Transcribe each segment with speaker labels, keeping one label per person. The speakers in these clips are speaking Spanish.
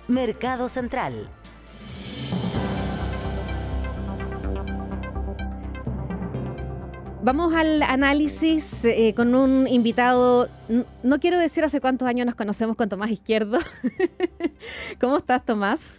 Speaker 1: Mercado Central.
Speaker 2: Vamos al análisis con un invitado, no quiero decir hace cuántos años nos conocemos, con Tomás Izquierdo. ¿Cómo estás, Tomás?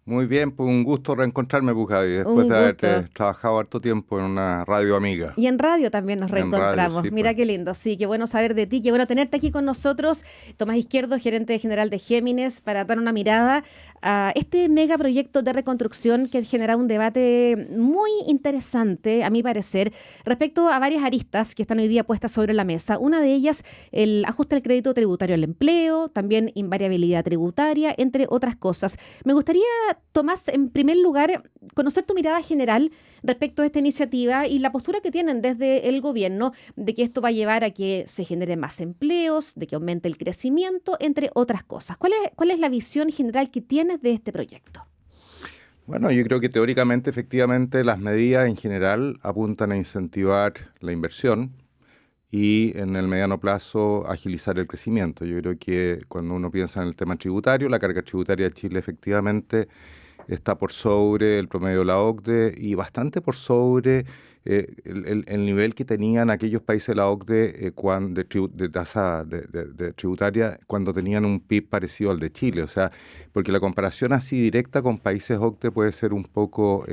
Speaker 3: Muy bien, pues un gusto reencontrarme, pues, Javi, después
Speaker 2: Un
Speaker 3: de
Speaker 2: gusto.
Speaker 3: haberte trabajado harto tiempo en una radio amiga.
Speaker 2: Y en radio también nos reencontramos.
Speaker 3: Radio, sí,
Speaker 2: Mira
Speaker 3: pues.
Speaker 2: qué lindo. Sí, qué bueno saber de ti, qué bueno tenerte aquí con nosotros. Tomás Izquierdo, gerente general de Géminis, para dar una mirada a este megaproyecto de reconstrucción que genera un debate muy interesante, a mi parecer, respecto a varias aristas que están hoy día puestas sobre la mesa. Una de ellas, el ajuste del crédito tributario al empleo, también invariabilidad tributaria, entre otras cosas. Me gustaría, Tomás, en primer lugar, conocer tu mirada general respecto a esta iniciativa y la postura que tienen desde el gobierno de que esto va a llevar a que se generen más empleos, de que aumente el crecimiento, entre otras cosas. ¿Cuál es la visión general que tienes de este proyecto?
Speaker 3: Bueno, yo creo que teóricamente, efectivamente, las medidas en general apuntan a incentivar la inversión y en el mediano plazo agilizar el crecimiento. Yo creo que cuando uno piensa en el tema tributario, la carga tributaria de Chile efectivamente está por sobre el promedio de la OCDE y bastante por sobre el nivel que tenían aquellos países de la OCDE de tasa de tributaria cuando tenían un PIB parecido al de Chile. O sea, porque la comparación así directa con países OCDE puede ser un poco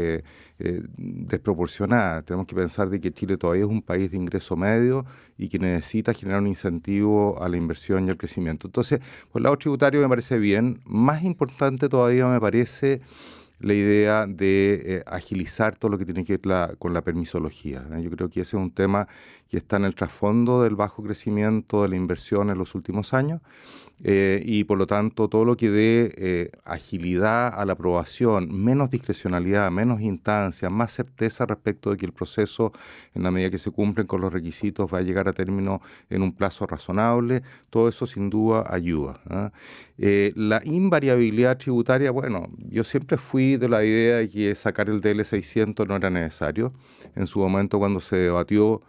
Speaker 3: desproporcionada. Tenemos que pensar de que Chile todavía es un país de ingreso medio y que necesita generar un incentivo a la inversión y al crecimiento. Entonces, por el lado tributario me parece bien. Más importante todavía me parece la idea de agilizar todo lo que tiene que ver con la permisología. Yo creo que ese es un tema que está en el trasfondo del bajo crecimiento de la inversión en los últimos años y por lo tanto todo lo que dé agilidad a la aprobación, menos discrecionalidad, menos instancias, más certeza respecto de que el proceso, en la medida que se cumplen con los requisitos, va a llegar a término en un plazo razonable, todo eso sin duda ayuda. La invariabilidad tributaria, bueno, yo siempre fui de la idea de que sacar el DL600 no era necesario. En su momento cuando se debatió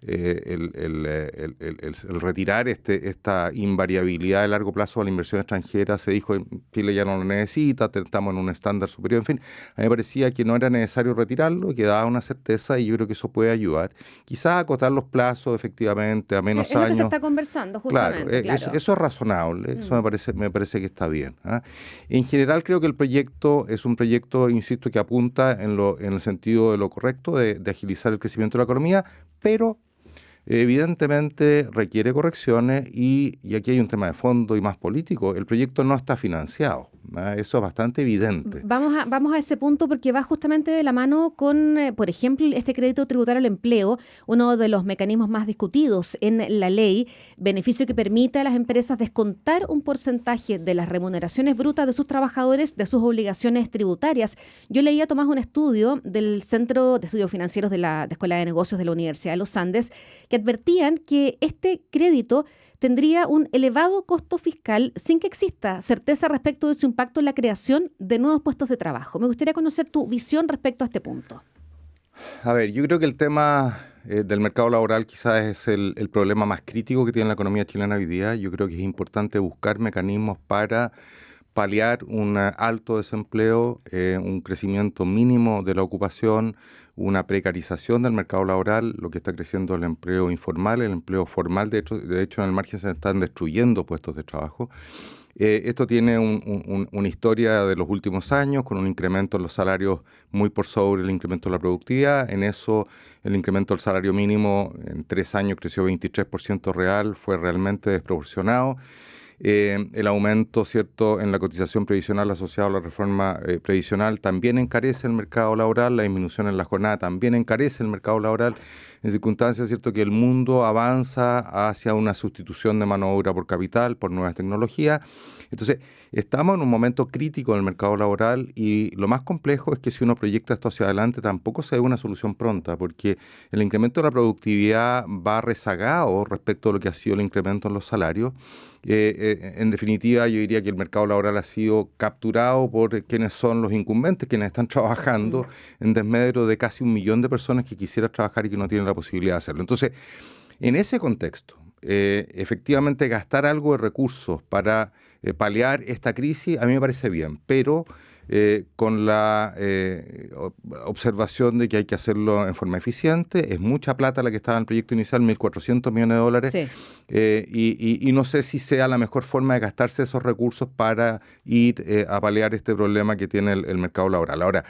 Speaker 3: el retirar esta invariabilidad de largo plazo a la inversión extranjera, se dijo que Chile ya no lo necesita, estamos en un estándar superior, en fin, a mí me parecía que no era necesario retirarlo, que daba una certeza y yo creo que eso puede ayudar. Quizás acotar los plazos efectivamente a menos
Speaker 2: Es
Speaker 3: años.
Speaker 2: lo que se está conversando justamente.
Speaker 3: Claro. Eso es razonable, eso me parece que está bien. En general creo que el proyecto es un proyecto, insisto, que apunta en el sentido de lo correcto, de agilizar el crecimiento de la economía, pero evidentemente requiere correcciones y aquí hay un tema de fondo y más político. El proyecto no está financiado. Eso es bastante evidente.
Speaker 2: Vamos a ese punto porque va justamente de la mano con, por ejemplo, este crédito tributario al empleo, uno de los mecanismos más discutidos en la ley, beneficio que permite a las empresas descontar un porcentaje de las remuneraciones brutas de sus trabajadores de sus obligaciones tributarias. Yo leía, Tomás, un estudio del Centro de Estudios Financieros de la Escuela de Negocios de la Universidad de los Andes que advertían que este crédito tendría un elevado costo fiscal sin que exista certeza respecto de su impacto en la creación de nuevos puestos de trabajo. Me gustaría conocer tu visión respecto a este punto.
Speaker 3: A ver, yo creo que el tema del mercado laboral quizás es el problema más crítico que tiene la economía chilena hoy día. Yo creo que es importante buscar mecanismos para paliar un alto desempleo, un crecimiento mínimo de la ocupación, una precarización del mercado laboral, lo que está creciendo el empleo informal, el empleo formal. De hecho en el margen se están destruyendo puestos de trabajo. Esto tiene una historia de los últimos años con un incremento en los salarios muy por sobre el incremento de la productividad. En eso, el incremento del salario mínimo en 3 años creció 23% real, fue realmente desproporcionado. El aumento, ¿cierto?, en la cotización previsional asociado a la reforma previsional también encarece el mercado laboral, la disminución en la jornada también encarece el mercado laboral, en circunstancias, ¿cierto?, que el mundo avanza hacia una sustitución de mano de obra por capital, por nuevas tecnologías. Entonces, estamos en un momento crítico en el mercado laboral y lo más complejo es que si uno proyecta esto hacia adelante tampoco se ve una solución pronta, porque el incremento de la productividad va rezagado respecto a lo que ha sido el incremento en los salarios. En definitiva, yo diría que el mercado laboral ha sido capturado por quienes son los incumbentes, quienes están trabajando en desmedro de casi 1 millón de personas que quisieran trabajar y que no tienen la posibilidad de hacerlo. Entonces, en ese contexto, efectivamente gastar algo de recursos para paliar esta crisis, a mí me parece bien, pero con la observación de que hay que hacerlo en forma eficiente. Es mucha plata la que estaba en el proyecto inicial, $1.400 millones,
Speaker 2: Sí.
Speaker 3: y no sé si sea la mejor forma de gastarse esos recursos para ir a paliar este problema que tiene el mercado laboral. Ahora,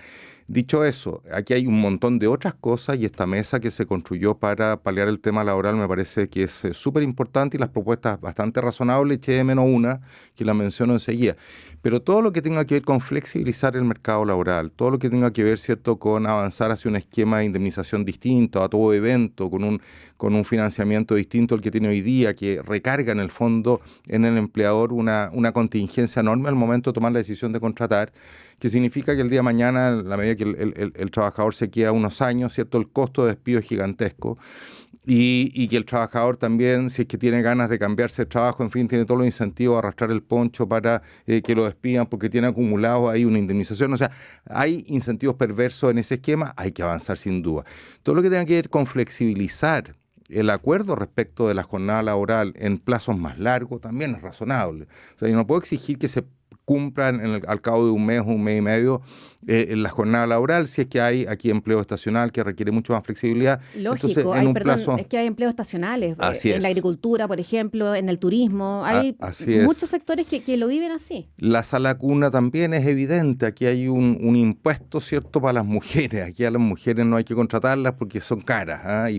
Speaker 3: dicho eso, aquí hay un montón de otras cosas y esta mesa que se construyó para paliar el tema laboral me parece que es súper importante y las propuestas bastante razonables, eché de menos una que la menciono enseguida. Pero todo lo que tenga que ver con flexibilizar el mercado laboral, todo lo que tenga que ver, ¿cierto?, con avanzar hacia un esquema de indemnización distinto a todo evento, con un financiamiento distinto al que tiene hoy día, que recarga en el fondo en el empleador una contingencia enorme al momento de tomar la decisión de contratar, que significa que el día de mañana, a la medida que el trabajador se queda unos años, ¿cierto?, el costo de despido es gigantesco. Y que el trabajador también, si es que tiene ganas de cambiarse de trabajo, en fin, tiene todos los incentivos a arrastrar el poncho para que lo despidan porque tiene acumulado ahí una indemnización. O sea, hay incentivos perversos en ese esquema, hay que avanzar sin duda. Todo lo que tenga que ver con flexibilizar el acuerdo respecto de la jornada laboral en plazos más largos también es razonable. O sea, yo no puedo exigir que se cumplan al cabo de un mes y medio la jornada laboral, si es que hay aquí empleo estacional que requiere mucho más flexibilidad.
Speaker 2: Lógico,
Speaker 3: Entonces,
Speaker 2: es que hay empleos estacionales,
Speaker 3: Así
Speaker 2: en la
Speaker 3: es.
Speaker 2: agricultura, por ejemplo, en el turismo, hay
Speaker 3: Así es.
Speaker 2: muchos sectores que lo viven así.
Speaker 3: La sala cuna también es evidente, aquí hay un impuesto, ¿cierto?, para las mujeres, aquí a las mujeres no hay que contratarlas porque son caras,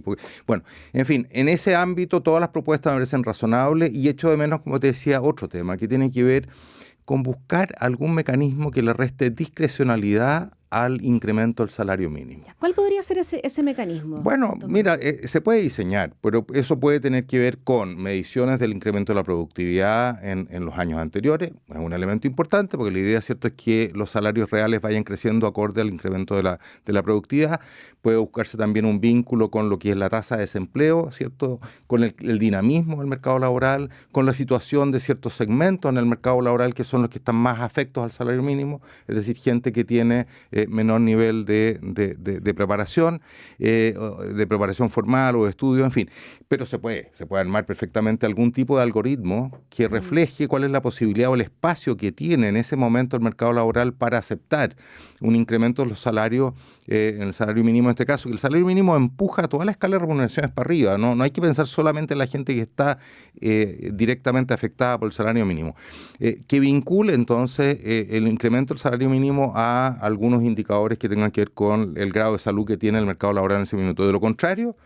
Speaker 3: bueno, en fin, en ese ámbito todas las propuestas me parecen razonables y echo de menos, como te decía, otro tema que tiene que ver con buscar algún mecanismo que le reste discrecionalidad al incremento del salario mínimo.
Speaker 2: ¿Cuál podría ser ese mecanismo?
Speaker 3: Bueno, mira, se puede diseñar, pero eso puede tener que ver con mediciones del incremento de la productividad en los años anteriores. Es un elemento importante porque la idea, ¿cierto?, es que los salarios reales vayan creciendo acorde al incremento de la productividad. Puede buscarse también un vínculo con lo que es la tasa de desempleo, ¿cierto?, con el dinamismo del mercado laboral, con la situación de ciertos segmentos en el mercado laboral que son los que están más afectos al salario mínimo, es decir, gente que tiene menor nivel de preparación, de preparación formal o de estudio, en fin. Pero se puede armar perfectamente algún tipo de algoritmo que refleje cuál es la posibilidad o el espacio que tiene en ese momento el mercado laboral para aceptar un incremento de los salarios, en el salario mínimo en este caso, que el salario mínimo empuja toda la escala de remuneraciones para arriba, no hay que pensar solamente en la gente que está directamente afectada por el salario mínimo. Que vincule entonces el incremento del salario mínimo a algunos indicadores que tengan que ver con el grado de salud que tiene el mercado laboral en ese minuto. De lo contrario,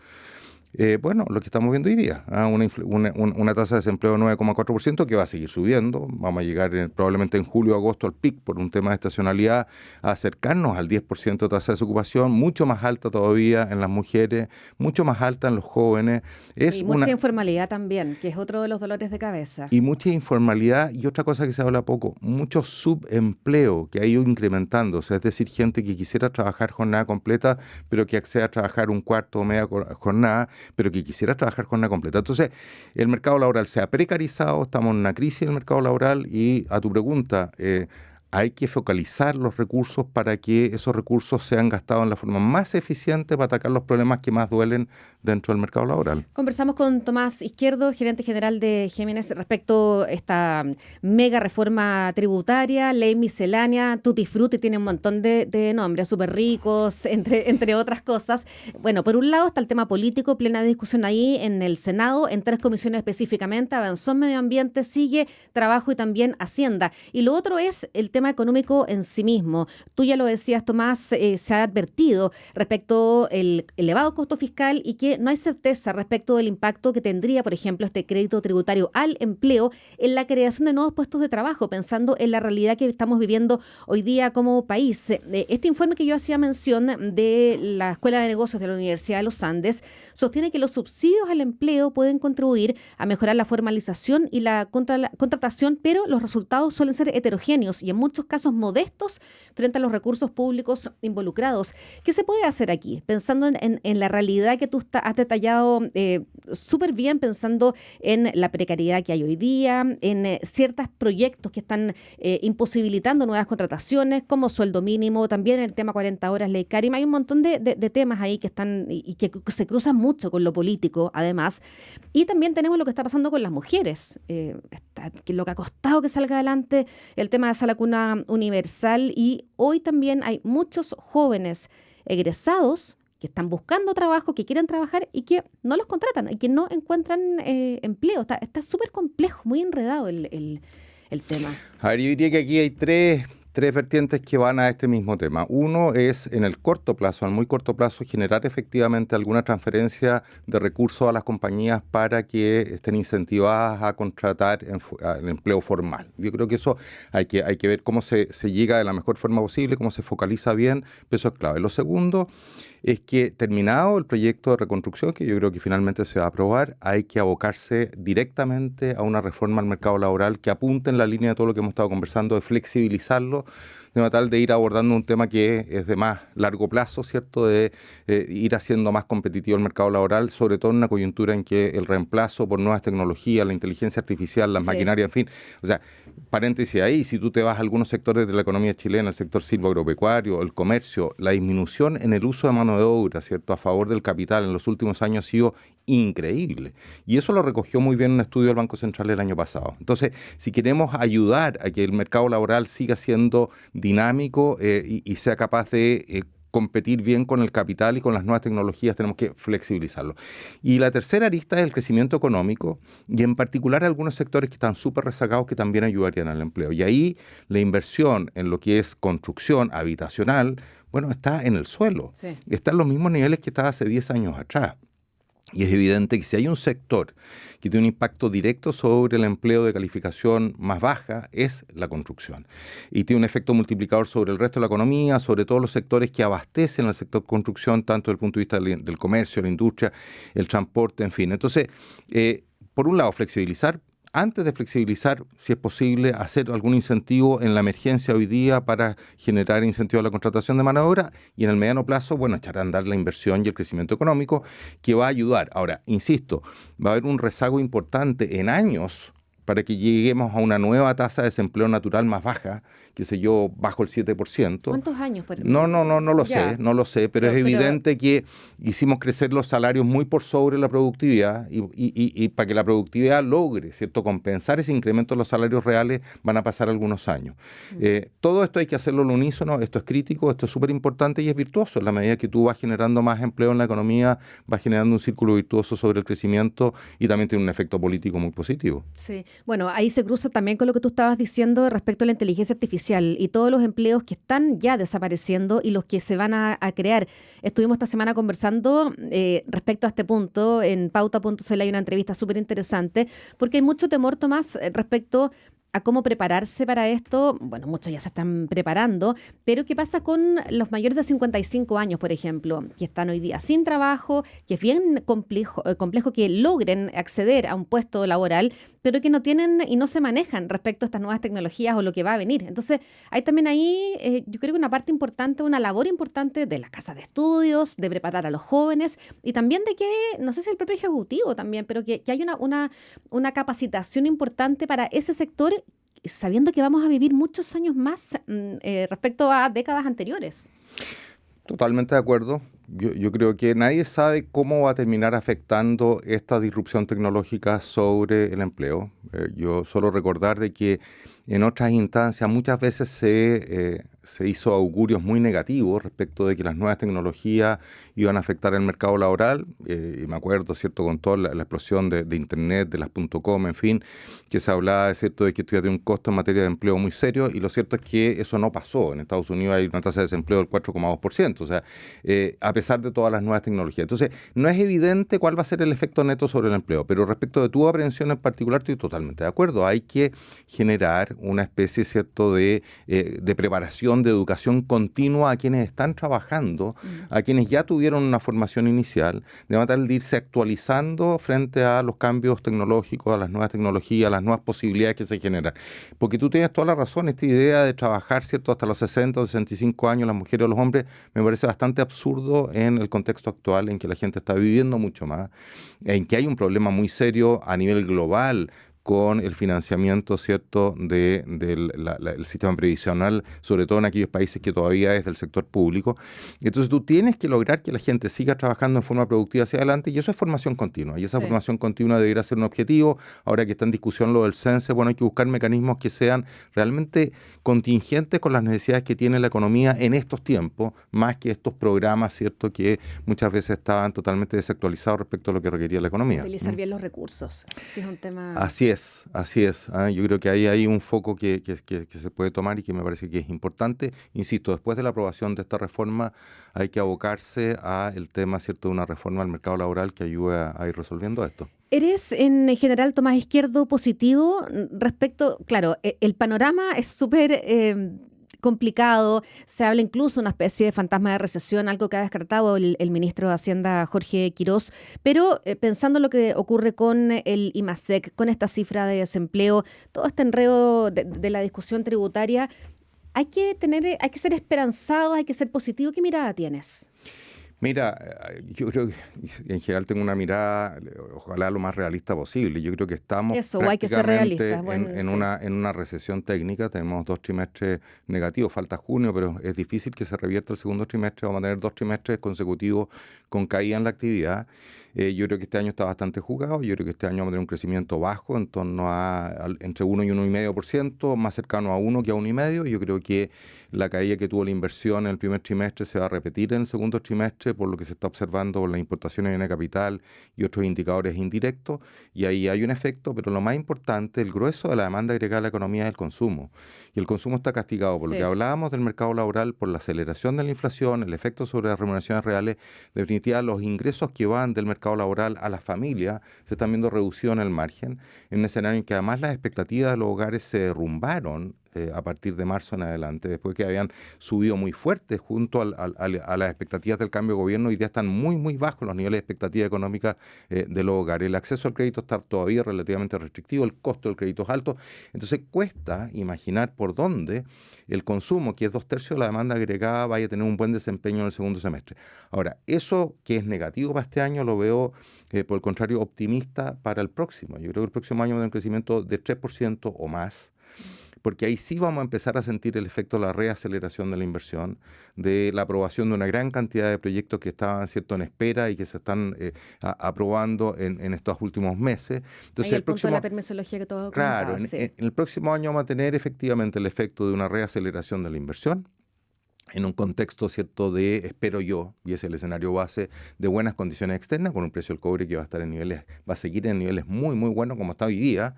Speaker 3: bueno, lo que estamos viendo hoy día, una tasa de desempleo de 9,4% que va a seguir subiendo. Vamos a llegar probablemente en julio o agosto al pic por un tema de estacionalidad, a acercarnos al 10% de tasa de desocupación, mucho más alta todavía en las mujeres, mucho más alta en los jóvenes.
Speaker 2: Y mucha informalidad también, que es otro de los dolores de cabeza.
Speaker 3: Y mucha informalidad y otra cosa que se habla poco, mucho subempleo que ha ido incrementándose, es decir, gente que quisiera trabajar jornada completa, pero que accede a trabajar un cuarto o media jornada, pero que quisiera trabajar jornada completa. Entonces, el mercado laboral se ha precarizado, estamos en una crisis del mercado laboral y a tu pregunta, hay que focalizar los recursos para que esos recursos sean gastados en la forma más eficiente para atacar los problemas que más duelen dentro del mercado laboral.
Speaker 2: Conversamos con Tomás Izquierdo, gerente general de Géminis, respecto a esta mega reforma tributaria, ley miscelánea, Tutti Frutti, tiene un montón de nombres, súper ricos, entre otras cosas. Bueno, por un lado está el tema político, plena discusión ahí en el Senado, en 3 comisiones específicamente, avanzó en Medio Ambiente, sigue Trabajo y también Hacienda. Y lo otro es el tema económico en sí mismo. Tú ya lo decías, Tomás, se ha advertido respecto al elevado costo fiscal y que no hay certeza respecto del impacto que tendría, por ejemplo, este crédito tributario al empleo en la creación de nuevos puestos de trabajo, pensando en la realidad que estamos viviendo hoy día como país. Este informe que yo hacía mención de la Escuela de Negocios de la Universidad de los Andes sostiene que los subsidios al empleo pueden contribuir a mejorar la formalización y la contratación, pero los resultados suelen ser heterogéneos y en muchos muchos casos modestos frente a los recursos públicos involucrados. ¿Qué se puede hacer aquí? Pensando en la realidad que tú has detallado súper bien, pensando en la precariedad que hay hoy día, en ciertos proyectos que están imposibilitando nuevas contrataciones, como sueldo mínimo, también el tema 40 horas, ley Karim. Hay un montón de temas ahí que están y que se cruzan mucho con lo político, además. Y también tenemos lo que está pasando con las mujeres, lo que ha costado que salga adelante el tema de esa vacuna universal, y hoy también hay muchos jóvenes egresados que están buscando trabajo, que quieren trabajar y que no los contratan y que no encuentran empleo. Está súper complejo, muy enredado el tema.
Speaker 3: A ver, yo diría que aquí hay tres vertientes que van a este mismo tema. Uno es, en el corto plazo, al muy corto plazo, generar efectivamente alguna transferencia de recursos a las compañías para que estén incentivadas a contratar el empleo formal. Yo creo que eso hay que ver cómo se llega de la mejor forma posible, cómo se focaliza bien, pero eso es clave. Lo segundo es que, terminado el proyecto de reconstrucción, que yo creo que finalmente se va a aprobar, hay que abocarse directamente a una reforma al mercado laboral que apunte en la línea de todo lo que hemos estado conversando, de flexibilizarlo, de manera tal de ir abordando un tema que es de más largo plazo, ¿cierto? De ir haciendo más competitivo el mercado laboral, sobre todo en una coyuntura en que el reemplazo por nuevas tecnologías, la inteligencia artificial, las maquinarias, en fin. O sea, paréntesis ahí, si tú te vas a algunos sectores de la economía chilena, el sector silvoagropecuario, el comercio, la disminución en el uso de mano de obra, ¿cierto?, a favor del capital en los últimos años ha sido increíble. Y eso lo recogió muy bien un estudio del Banco Central el año pasado. Entonces, si queremos ayudar a que el mercado laboral siga siendo dinámico y sea capaz de competir bien con el capital y con las nuevas tecnologías, tenemos que flexibilizarlo. Y la tercera arista es el crecimiento económico, y en particular algunos sectores que están súper rezagados que también ayudarían al empleo. Y ahí la inversión en lo que es construcción habitacional, bueno, está en el suelo. Sí. Está en los mismos niveles que estaba hace 10 años atrás. Y es evidente que si hay un sector que tiene un impacto directo sobre el empleo de calificación más baja, es la construcción. Y tiene un efecto multiplicador sobre el resto de la economía, sobre todos los sectores que abastecen al sector construcción, tanto desde el punto de vista del comercio, la industria, el transporte, en fin. Entonces, por un lado, flexibilizar. Antes de flexibilizar, si es posible, hacer algún incentivo en la emergencia hoy día para generar incentivo a la contratación de mano de obra, y en el mediano plazo, bueno, echar a andar la inversión y el crecimiento económico que va a ayudar. Ahora, insisto, va a haber un rezago importante en años para que lleguemos a una nueva tasa de desempleo natural más baja, qué sé yo, bajo el 7%.
Speaker 2: ¿Cuántos años? Por ejemplo?
Speaker 3: No lo sé, pero es evidente que hicimos crecer los salarios muy por sobre la productividad, y para que la productividad logre, ¿cierto?, compensar ese incremento de los salarios reales, van a pasar algunos años. Todo esto hay que hacerlo al unísono, esto es crítico, esto es súper importante y es virtuoso. En la medida que tú vas generando más empleo en la economía, vas generando un círculo virtuoso sobre el crecimiento, y también tiene un efecto político muy positivo.
Speaker 2: Sí. Bueno, ahí se cruza también con lo que tú estabas diciendo respecto a la inteligencia artificial y todos los empleos que están ya desapareciendo y los que se van a crear. Estuvimos esta semana conversando respecto a este punto. En pauta.cl hay una entrevista súper interesante, porque hay mucho temor, Tomás, respecto a cómo prepararse para esto. Bueno, muchos ya se están preparando, pero ¿qué pasa con los mayores de 55 años, por ejemplo, que están hoy día sin trabajo, que es bien complejo que logren acceder a un puesto laboral, pero que no tienen y no se manejan respecto a estas nuevas tecnologías o lo que va a venir? Entonces, hay también ahí, yo creo que una parte importante, una labor importante de las casas de estudios, de preparar a los jóvenes, y también de que, no sé si el propio ejecutivo también, pero que hay una capacitación importante para ese sector, sabiendo que vamos a vivir muchos años más respecto a décadas anteriores.
Speaker 3: Totalmente de acuerdo. Yo creo que nadie sabe cómo va a terminar afectando esta disrupción tecnológica sobre el empleo. Yo solo recordar de que en otras instancias muchas veces se hizo augurios muy negativos respecto de que las nuevas tecnologías iban a afectar el mercado laboral. Y me acuerdo, ¿cierto?, con toda la explosión de Internet, de las .com, en fin, que se hablaba, ¿cierto?, de que esto iba a tener un costo en materia de empleo muy serio, y lo cierto es que eso no pasó. En Estados Unidos hay una tasa de desempleo del 4,2%, o sea, a pesar de todas las nuevas tecnologías. Entonces, no es evidente cuál va a ser el efecto neto sobre el empleo, pero respecto de tu aprehensión en particular, estoy totalmente de acuerdo. Hay que generar una especie, ¿cierto?, de preparación, de educación continua a quienes están trabajando, a quienes ya tuvieron una formación inicial, de manera tal de irse actualizando frente a los cambios tecnológicos, a las nuevas tecnologías, a las nuevas posibilidades que se generan. Porque tú tienes toda la razón, esta idea de trabajar, ¿cierto?, hasta los 60 o 65 años, las mujeres o los hombres, me parece bastante absurdo en el contexto actual en que la gente está viviendo mucho más, en que hay un problema muy serio a nivel global con el financiamiento, ¿cierto?, del sistema previsional, sobre todo en aquellos países que todavía es del sector público. Entonces tú tienes que lograr que la gente siga trabajando en forma productiva hacia adelante, y eso es formación continua, y esa formación continua debería ser un objetivo. Ahora que está en discusión lo del CENSE, bueno, hay que buscar mecanismos que sean realmente contingentes con las necesidades que tiene la economía en estos tiempos, más que estos programas, ¿cierto?, que muchas veces estaban totalmente desactualizados respecto a lo que requería la economía.
Speaker 2: Utilizar bien los recursos, sí, es un tema...
Speaker 3: Así es. Yo creo que ahí hay un foco que se puede tomar y que me parece que es importante. Insisto, después de la aprobación de esta reforma hay que abocarse al tema, ¿cierto?, de una reforma al mercado laboral que ayude a ir resolviendo esto.
Speaker 2: ¿Eres en general, Tomás Izquierdo, positivo respecto? Claro, el panorama es súper complicado, se habla incluso de una especie de fantasma de recesión, algo que ha descartado el ministro de Hacienda, Jorge Quirós, pero pensando en lo que ocurre con el IMASEC, con esta cifra de desempleo, todo este enredo de la discusión tributaria, hay que ser esperanzado, hay que ser positivo. ¿Qué mirada tienes?
Speaker 3: Mira, yo creo que en general tengo una mirada, ojalá lo más realista posible. Yo creo que estamos
Speaker 2: hay que ser realistas.
Speaker 3: en una recesión técnica. Tenemos 2 trimestres negativos, falta junio, pero es difícil que se revierta el segundo trimestre. Vamos a tener 2 trimestres consecutivos con caída en la actividad. Yo creo que este año está bastante jugado. Yo creo que este año vamos a tener un crecimiento bajo, en torno a entre 1 y 1,5%, más cercano a 1 que a 1,5%. Yo creo que la caída que tuvo la inversión en el primer trimestre se va a repetir en el segundo trimestre, por lo que se está observando por las importaciones de capital y otros indicadores indirectos, y ahí hay un efecto, pero lo más importante, el grueso de la demanda agregada a la economía es el consumo, y el consumo está castigado por lo que hablábamos del mercado laboral, por la aceleración de la inflación, el efecto sobre las remuneraciones reales. De definitiva, los ingresos que van del mercado laboral a las familias se están viendo reducidos en el margen, en un escenario en que además las expectativas de los hogares se derrumbaron a partir de marzo en adelante, después que habían subido muy fuerte junto a las expectativas del cambio de gobierno. Hoy día están muy, muy bajos los niveles de expectativa económica de los hogares. El acceso al crédito está todavía relativamente restrictivo, el costo del crédito es alto, entonces cuesta imaginar por dónde el consumo, que es 2/3 de la demanda agregada, vaya a tener un buen desempeño en el segundo semestre. Ahora, eso que es negativo para este año lo veo, por el contrario, optimista para el próximo. Yo creo que el próximo año va a tener un crecimiento de 3% o más, porque ahí sí vamos a empezar a sentir el efecto de la reaceleración de la inversión, de la aprobación de una gran cantidad de proyectos que estaban, ¿cierto?, en espera y que se están aprobando en estos últimos meses.
Speaker 2: Entonces, el punto de la permisología que todo
Speaker 3: claro, en el próximo año vamos a tener efectivamente el efecto de una reaceleración de la inversión, en un contexto, ¿cierto?, de, espero yo, y es el escenario base, de buenas condiciones externas, con un precio del cobre que va a estar en niveles, va a seguir en niveles muy, muy buenos como está hoy día,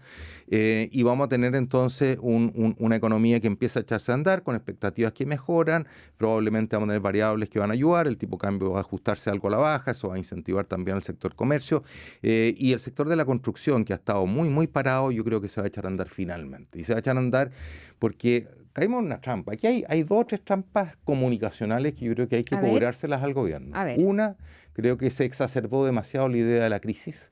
Speaker 3: y vamos a tener entonces una economía que empieza a echarse a andar, con expectativas que mejoran, probablemente vamos a tener variables que van a ayudar, el tipo de cambio va a ajustarse algo a la baja, eso va a incentivar también al sector comercio, y el sector de la construcción, que ha estado muy, muy parado, yo creo que se va a echar a andar finalmente, y se va a echar a andar porque caímos en una trampa. Aquí hay 2 o 3 trampas comunicacionales que yo creo que hay que cobrárselas al gobierno. Una, creo que se exacerbó demasiado la idea de la crisis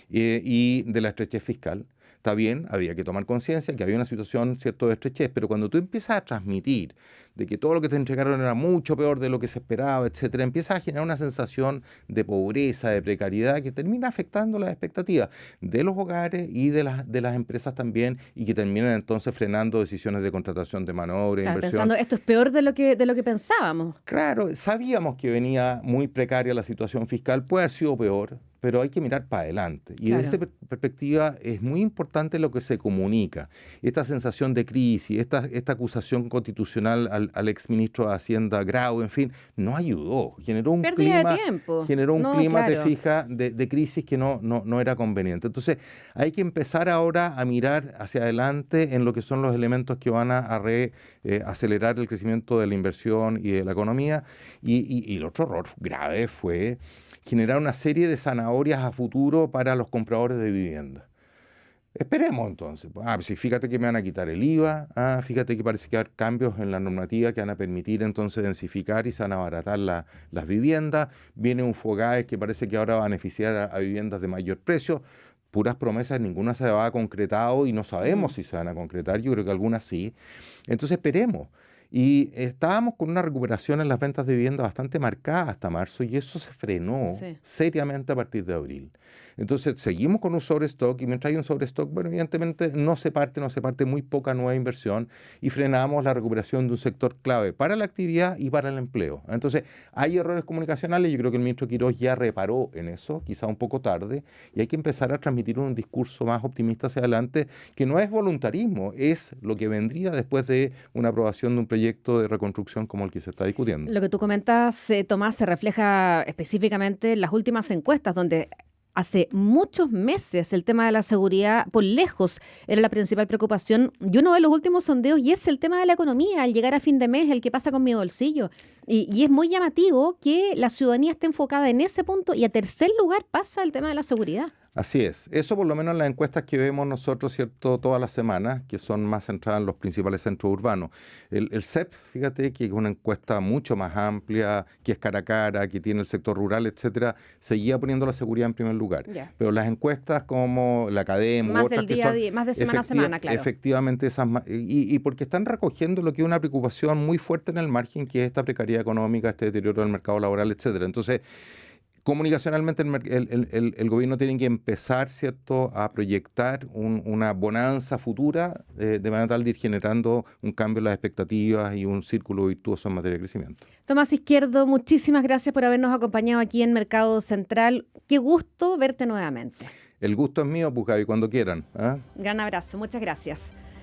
Speaker 3: y de la estrechez fiscal. Está bien, había que tomar conciencia que había una situación, ¿cierto?, de estrechez, pero cuando tú empiezas a transmitir de que todo lo que te entregaron era mucho peor de lo que se esperaba, etcétera, empiezas a generar una sensación de pobreza, de precariedad, que termina afectando las expectativas de los hogares y de las empresas también, y que terminan entonces frenando decisiones de contratación de mano de obra, inversión.
Speaker 2: Pensando, esto es peor de lo que pensábamos.
Speaker 3: Claro, sabíamos que venía muy precaria la situación fiscal, puede haber sido peor, pero hay que mirar para adelante. Y desde esa perspectiva es muy importante lo que se comunica. Esta sensación de crisis, esta acusación constitucional al exministro de Hacienda Grau, en fin, no ayudó. Generó un clima, te fijas, de crisis que no era conveniente. Entonces, hay que empezar ahora a mirar hacia adelante en lo que son los elementos que van a acelerar el crecimiento de la inversión y de la economía. Y el otro error grave fue generar una serie de zanahorias a futuro para los compradores de vivienda. Esperemos entonces. Si fíjate que me van a quitar el IVA, fíjate que parece que va a haber cambios en la normativa que van a permitir entonces densificar y se van a abaratar las viviendas. Viene un FOGAES que parece que ahora va a beneficiar a viviendas de mayor precio. Puras promesas, ninguna se va a concretado y no sabemos si se van a concretar. Yo creo que algunas sí. Entonces esperemos. Y estábamos con una recuperación en las ventas de vivienda bastante marcada hasta marzo y eso se frenó seriamente a partir de abril. Entonces seguimos con un sobrestock y mientras hay un sobrestock, bueno, evidentemente no se parte muy poca nueva inversión y frenamos la recuperación de un sector clave para la actividad y para el empleo. Entonces hay errores comunicacionales, yo creo que el ministro Quirós ya reparó en eso, quizá un poco tarde, y hay que empezar a transmitir un discurso más optimista hacia adelante, que no es voluntarismo, es lo que vendría después de una aprobación de un proyecto de reconstrucción como el que se está discutiendo.
Speaker 2: Lo que tú comentas, Tomás, se refleja específicamente en las últimas encuestas, donde hace muchos meses el tema de la seguridad, por lejos, era la principal preocupación. Y uno ve los últimos sondeos y es el tema de la economía, al llegar a fin de mes, el que pasa con mi bolsillo. Y es muy llamativo que la ciudadanía esté enfocada en ese punto y a tercer lugar pasa el tema de la seguridad.
Speaker 3: Así es. Eso por lo menos en las encuestas que vemos nosotros, ¿cierto?, todas las semanas, que son más centradas en los principales centros urbanos. El CEP, fíjate que es una encuesta mucho más amplia, que es cara a cara, que tiene el sector rural, etcétera, seguía poniendo la seguridad en primer lugar.
Speaker 2: Yeah.
Speaker 3: Pero las encuestas como la Academia
Speaker 2: más
Speaker 3: u otras
Speaker 2: del día a día, más de semana a semana, claro.
Speaker 3: Efectivamente, y porque están recogiendo lo que es una preocupación muy fuerte en el margen, que es esta precariedad económica, este deterioro del mercado laboral, etcétera. Entonces, comunicacionalmente el gobierno tiene que empezar, ¿cierto?, a proyectar una bonanza futura de manera tal de ir generando un cambio en las expectativas y un círculo virtuoso en materia de crecimiento.
Speaker 2: Tomás Izquierdo, muchísimas gracias por habernos acompañado aquí en Mercado Central. Qué gusto verte nuevamente.
Speaker 3: El gusto es mío, pues, Gaby, cuando quieran.
Speaker 2: Gran abrazo, muchas gracias.